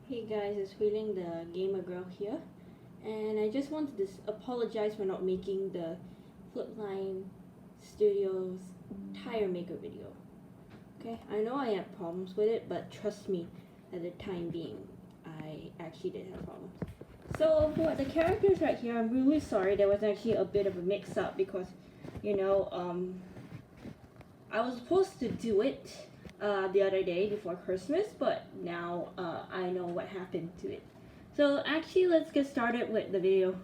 Hey guys, it's Feeling the Gamer Girl here, and I just wanted to apologize for not making the Flipline Studios Tire Maker video. Okay, I know I had problems with it, but trust me, at the time being, I actually did have problems. So for the characters right here, I'm really sorry there was actually a bit of a mix-up because, I was supposed to do it the other day before Christmas, but now I know what happened to it. So actually, let's get started with the video.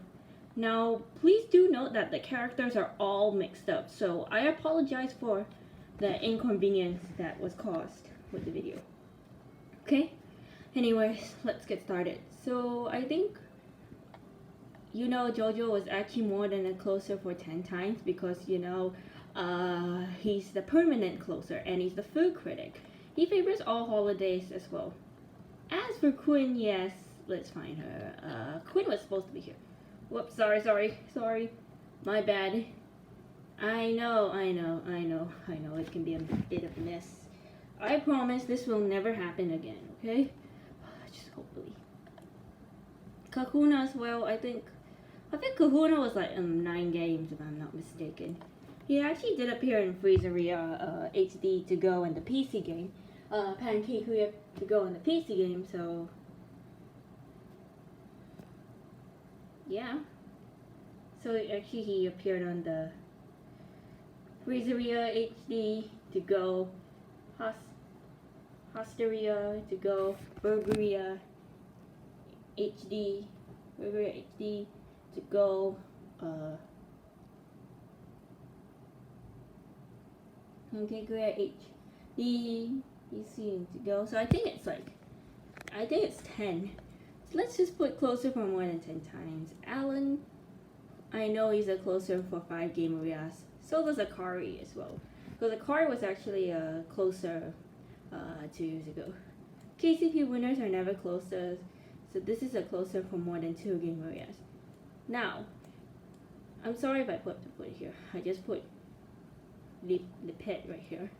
Now, please do note that the characters are all mixed up, so I apologize for the inconvenience that was caused with the video. Okay? Anyways, let's get started. So I think Jojo was actually more than a closer for 10 times because he's the permanent closer and he's the food critic. He favors all holidays as well. As for Quinn, yes, let's find her. Quinn was supposed to be here. Whoops, sorry. My bad. I know, it can be a bit of a mess. I promise this will never happen again, okay? Just hopefully. Kahuna as well, I think Kahuna was like 9 games if I'm not mistaken. He actually did appear in Cheeseria HD To Go in the PC game. Pancake To Go in the PC game, so yeah. So actually he appeared on the Cheeseria HD To Go, Hosteria To Go, Burgeria HD To Go, Cluckeria HD To Go. So I think it's 10. So let's just put closer for more than 10 times. Alan, I know he's a closer for 5 Gamerias. So does Akari as well. Because Akari was actually a closer 2 years ago. KCP winners are never closer. So this is a closer for more than 2 Gamerias. Now, I'm sorry if I put it here. I just put the pet right here.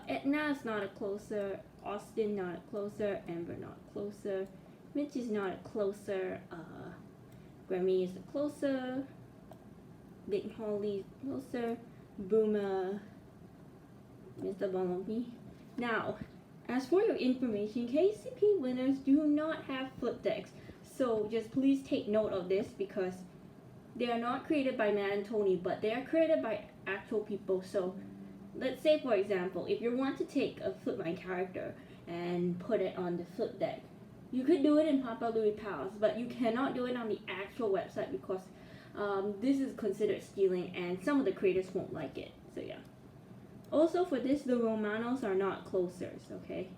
Etna is not a closer. Austin not a closer. Amber not closer. Mitch is not a closer. Grammy is a closer. Big Holly closer. Booma. Mr. Bumblebee. Now, as for your information, KCP winners do not have flip decks. So just please take note of this because they are not created by Matt and Tony, but they are created by actual people. So let's say, for example, if you want to take a Flipline character and put it on the flip deck, you could do it in Papa Louis Pals, but you cannot do it on the actual website because this is considered stealing and some of the creators won't like it. So yeah. Also for this, the Romanos are not closers, okay?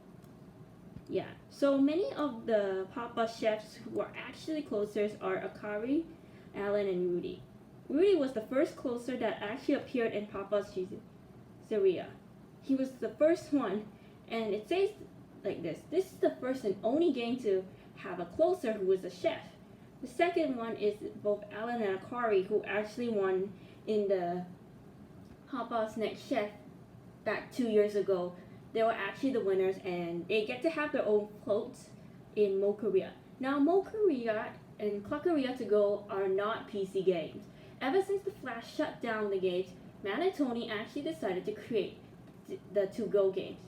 Yeah, so many of the Papa chefs who are actually closers are Akari, Alan, and Rudy. Rudy was the first closer that actually appeared in Papa's Cheeseria. He was the first one, and it says like this. This is the first and only game to have a closer who was a chef. The second one is both Alan and Akari, who actually won in the Papa's Next Chef back 2 years ago. They were actually the winners, and they get to have their own floats in Mocharia. Now, Mocharia and Cluckeria To Go are not PC games. Ever since the Flash shut down the games, Matt and Tony actually decided to create the To Go games.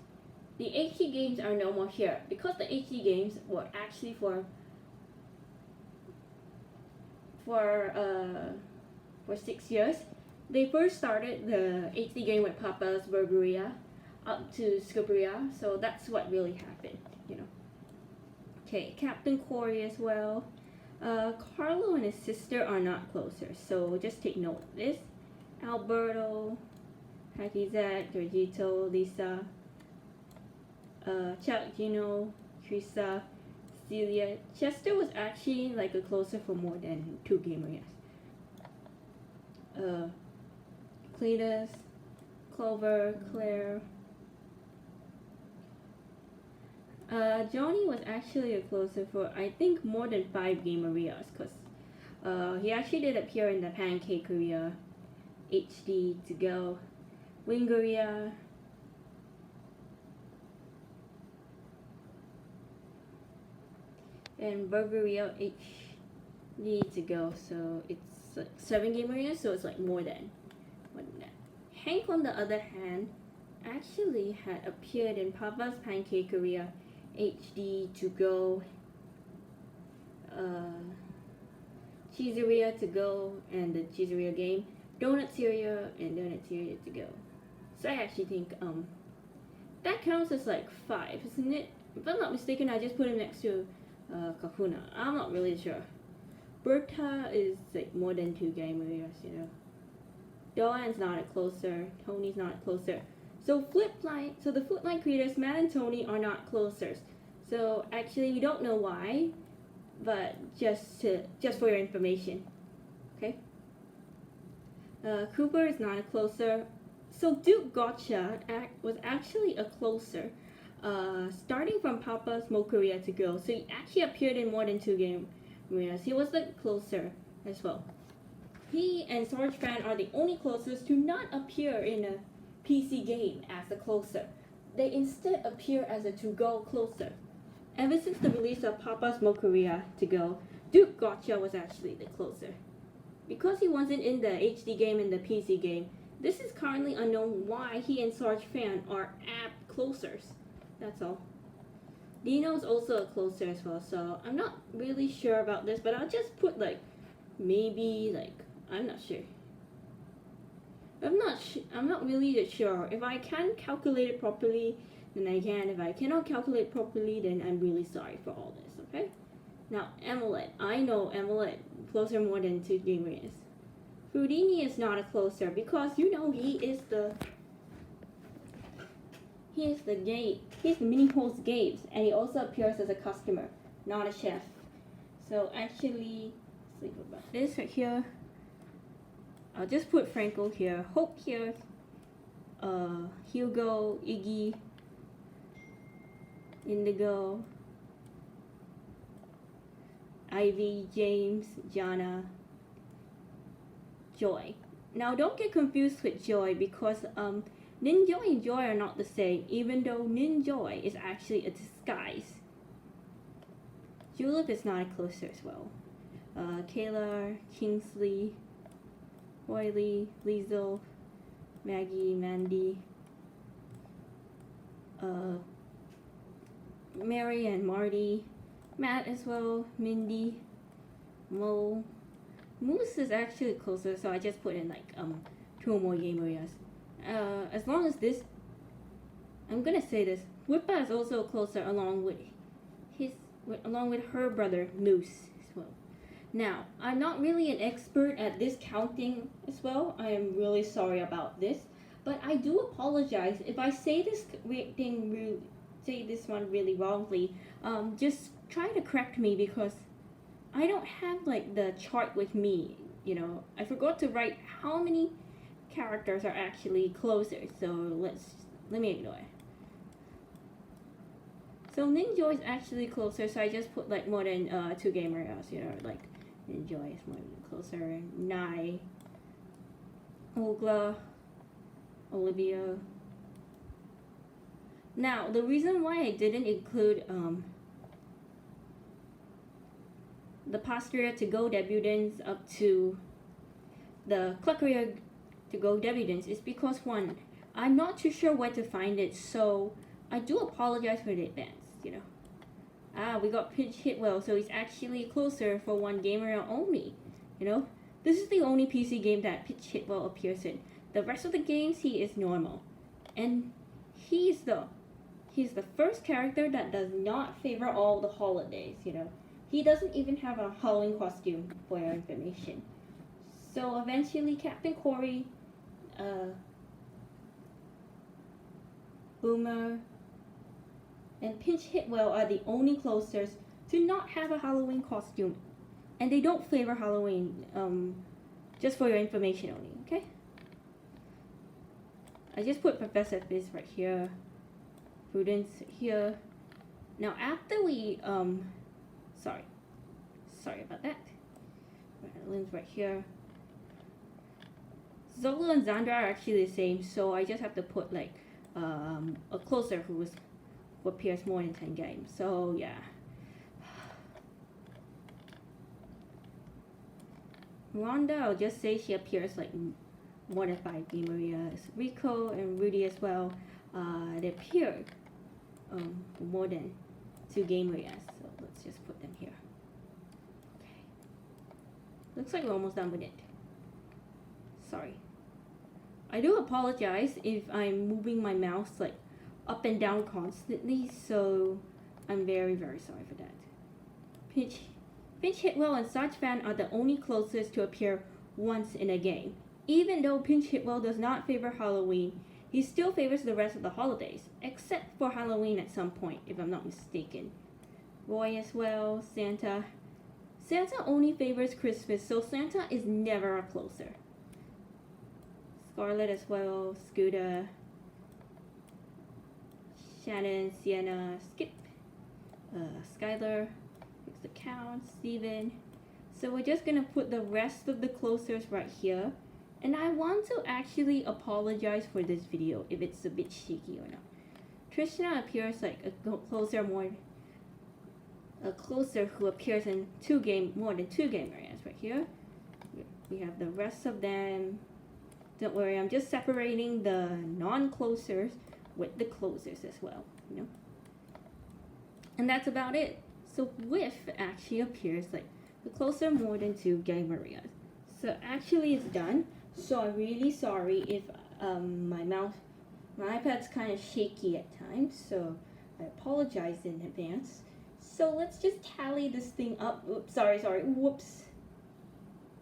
The HD games are no more here because the HD games were actually for 6 years. They first started the HD game with Papa's Burgeria up to Cheeseria, so that's what really happened, Okay, Captain Corey as well. Carlo and his sister are not closer, so just take note of this. Alberto, Hakizak, Giorgito, Lisa, Chuck, Gino, Teresa, Celia. Chester was actually like a closer for more than 2 Gamerias. Cletus, Clover, Claire. Johnny was actually a closer for I think more than 5 Gamerias because he actually did appear in the Pancakeria HD To Go, Wingeria, and Burgeria HD To Go. So it's like 7 game arenas, so it's like more than that. Hank, on the other hand, actually had appeared in Papa's Pancakeria HD To Go, Cheeseria To Go, and the Cheeseria game, Donuteria and Donuteria To Go. So I actually think that counts as like 5, isn't it? If I'm not mistaken, I just put him next to Kakuna. I'm not really sure. Berta is like more than 2 game areas, you know. Doan's not a closer. Tony's not a closer. So the Flipline creators, Matt and Tony, are not closers. So actually, you don't know why, but just for your information, okay. Cooper is not a closer. So Duke Gotcha was actually a closer, starting from Papa's Mocharia To Go. So he actually appeared in more than 2 game arenas. He was the closer as well. He and Sarge Fan are the only closers to not appear in a PC game as a closer. They instead appear as a to-go closer. Ever since the release of Papa's Mocharia To Go, Duke Gotcha was actually the closer. Because he wasn't in the HD game and the PC game, this is currently unknown why he and Sarge Fan are apt closers. That's all. Dino's also a closer as well, so I'm not really sure about this, but I'll just put like, maybe like, I'm not sure. I'm not really sure. If I can calculate it properly, then I can. If I cannot calculate properly, then I'm really sorry for all this, okay? Now, Amulet. I know Amulet closer more than 2 game arenas. Houdini is not a closer because you know he is the mini host games, and he also appears as a customer, not a chef. So actually, let's think about this right here. I'll just put Franco here, Hope here, Hugo, Iggy, Indigo, Ivy, James, Jana, Joy. Now don't get confused with Joy because Ninjoy and Joy are not the same, even though Ninjoy is actually a disguise. Julep is not a closer as well. Kayla, Kingsley, Wiley, Liesel, Maggie, Mandy, Mary and Marty, Matt as well, Mindy, Mo. Moose is actually closer, so I just put in like 2 more game areas. As long as this, I'm gonna say this, Whippa is also closer along with her brother Moose as well. Now, I'm not really an expert at this counting as well. I am really sorry about this, but I do apologize if I say this one really wrongly. Just try to correct me because I don't have like the chart with me. You know, I forgot to write how many characters are actually closer. So let me ignore it. So Ninja is actually closer, so I just put like more than 2 game areas. You know, like. Enjoy is more closer. Nai, Ogla, Olivia. Now, the reason why I didn't include the Cluckeria To Go debutants up to the Cluckeria To Go debutants is because 1, I'm not too sure where to find it, so I do apologize for the advance, you know. We got Pitch Hitwell, so he's actually closer for 1 game area only. You know, this is the only PC game that Pitch Hitwell appears in. The rest of the games, he is normal, and he's the first character that does not favor all the holidays. You know, he doesn't even have a Halloween costume for your information. So eventually, Captain Corey, Boomer, and Pinch Hitwell are the only closers to not have a Halloween costume. And they don't favor Halloween, just for your information only, okay? I just put Professor Fizz right here, Prudence here. Now after we, sorry about that. Lynn's right here. Zolo and Zandra are actually the same, so I just have to put like, a closer who appears more in 10 games. So yeah, Rhonda, I'll just say she appears like more than 5 Gamerias. Rico and Rudy as well, they appear more than 2 Gamerias. So let's just put them here. Okay. Looks like we're almost done with it. Sorry. I do apologize if I'm moving my mouse like up and down constantly, so I'm very, very sorry for that. Pinch Hitwell and Sarge Fan are the only closest to appear once in a game. Even though Pinch Hitwell does not favor Halloween, he still favors the rest of the holidays, except for Halloween at some point, if I'm not mistaken. Roy as well, Santa. Santa only favors Christmas, so Santa is never a closer. Scarlett as well, Scooter, Shannon, Sienna, Skip, Skylar, fix the count, Steven. So we're just gonna put the rest of the closers right here. And I want to actually apologize for this video if it's a bit shaky or not. Trishna appears like a closer who appears in more than 2 game areas right here. We have the rest of them. Don't worry, I'm just separating the non-closers with the closers as well, you know. And that's about it. So Whiff actually appears like the closer more than 2 game areas. So actually it's done. So I'm really sorry if my iPad's kind of shaky at times, so I apologize in advance. So let's just tally this thing up. Oops, sorry, whoops.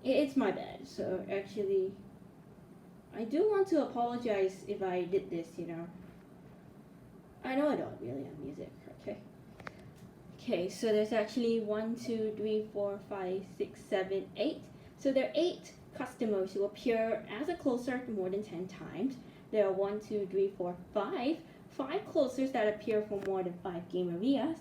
It's my bad. So actually, I do want to apologize if I did this, you know. I know I don't really have music, okay. Okay, so there's actually 1, 2, 3, 4, 5, 6, 7, 8. So there are 8 customers who appear as a closer more than 10 times. There are 1, 2, 3, 4, 5 closers that appear for more than 5 game areas.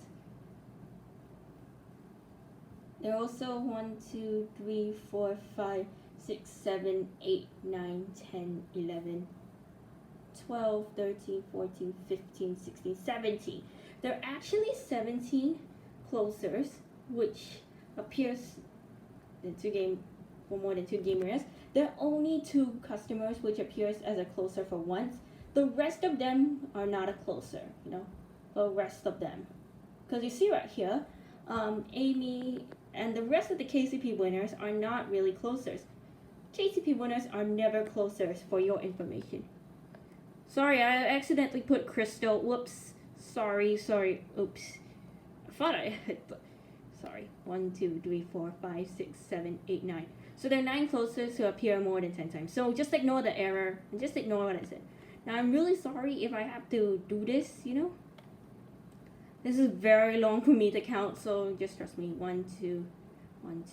There are also 1, 2, 3, 4, 5, 6, 7, 8, 9, 10, 11, 12, 13, 14, 15, 16, 17. There are actually 17 closers which appears for more than 2 game areas. There are only 2 customers which appears as a closer for once. The rest of them are not a closer, you know, the rest of them. Because you see right here, Amy and the rest of the KCP winners are not really closers. KCP winners are never closers, for your information. Sorry, I accidentally put Crystal. Whoops. Sorry. Oops. I thought I had. Sorry. 1, 2, 3, 4, 5, 6, 7, 8, 9. So there are 9 closers who appear more than 10 times. So just ignore the error and just ignore what I said. Now I'm really sorry if I have to do this, you know. This is very long for me to count, so just trust me. 1, 2,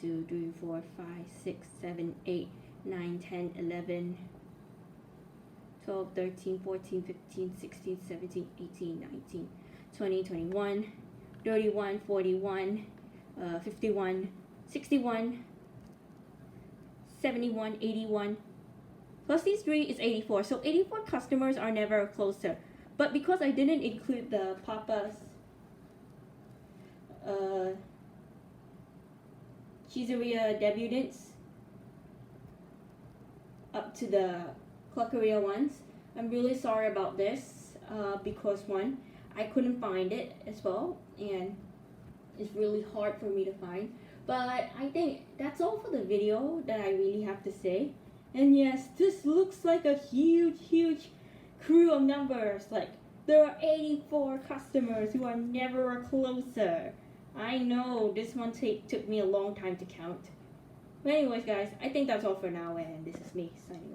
3, 4, 5, 6, 7, 8, 9, 10, 11, 12, 13, 14, 15, 16, 17, 18, 19, 20, 21, 31, 41, 51, 61, 71, 81. Plus these 3 is 84. So 84 customers are never a closer. But because I didn't include the Papa's Cheeseria debutants up to the Cluckeria ones, I'm really sorry about this because 1, I couldn't find it as well, and it's really hard for me to find. But I think that's all for the video that I really have to say. And yes, this looks like a huge crew of numbers. Like, there are 84 customers who are never a closer. I know this one took me a long time to count. But anyways guys, I think that's all for now, and this is me signing off.